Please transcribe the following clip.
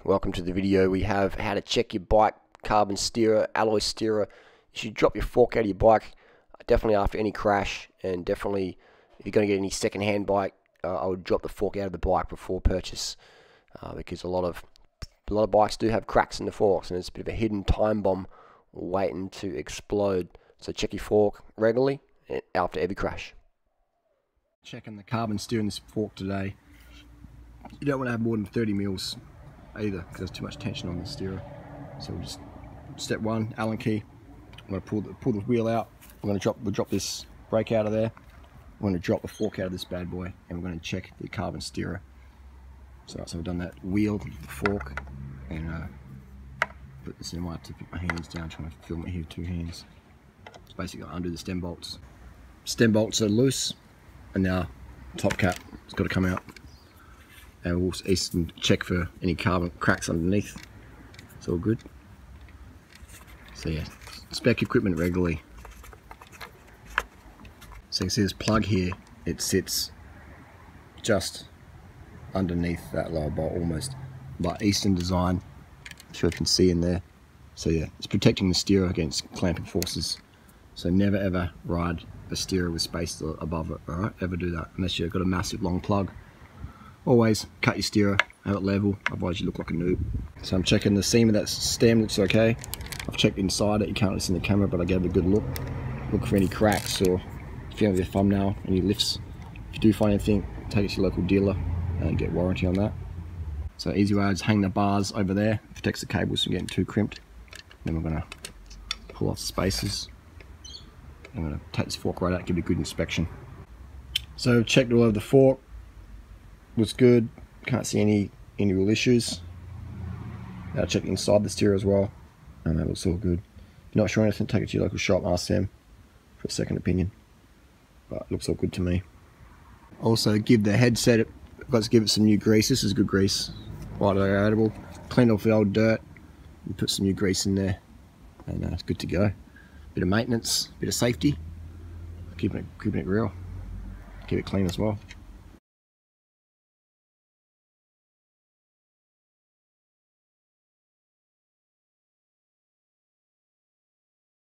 welcome to the video. We have how to check your bike carbon steerer, alloy steerer. You should drop your fork out of your bike definitely after any crash, and definitely if you're going to get any second-hand bike, I would drop the fork out of the bike before purchase, because a lot of bikes do have cracks in the forks, and it's a bit of a hidden time bomb waiting to explode. So check your fork regularly after every crash. Checking the carbon steer in this fork today. You don't want to have more than 30 mils either, because there's too much tension on the steerer. So we'll just, step one, Allen key. I'm going to pull the wheel out. We'll drop this brake out of there. We're going to drop the fork out of this bad boy, and we're going to check the carbon steerer. So we've done that wheel, the fork, and put this in. I might have to put my hands down, trying to film it here with two hands. It's basically undo the stem bolts. Stem bolts are loose, and now top cap has got to come out. And we'll check for any carbon cracks underneath. It's all good. So yeah, spec equipment regularly. So you can see this plug here, it sits just underneath that lower bolt, almost like Eastern design. I'm sure you can see in there. So yeah, it's protecting the steerer against clamping forces. So never ever ride a steerer with space above it, alright? Ever do that, unless you've got a massive long plug. Always cut your steerer, have it level, otherwise you look like a noob. So I'm checking the seam of that stem, looks okay. I've checked inside it, you can't really see in the camera, but I gave it a good look. Look for any cracks, or if you have your thumbnail, any lifts. If you do find anything, take it to your local dealer and get warranty on that. So easy way is hang the bars over there, protects the cables from getting too crimped. Then we're going to pull off the spacers. I'm going to take this fork right out, give it a good inspection. So checked all over the fork. Was good, can't see any real issues. Now check inside the steerer as well, and that looks all good. If you're not sure anything, take it to your local shop, ask them for a second opinion. But it looks all good to me. Also give the headset, let's give it some new grease. This is good grease, biodegradable. Clean off the old dirt, and put some new grease in there, and it's good to go. Bit of maintenance, bit of safety, keeping it real, keep it clean as well.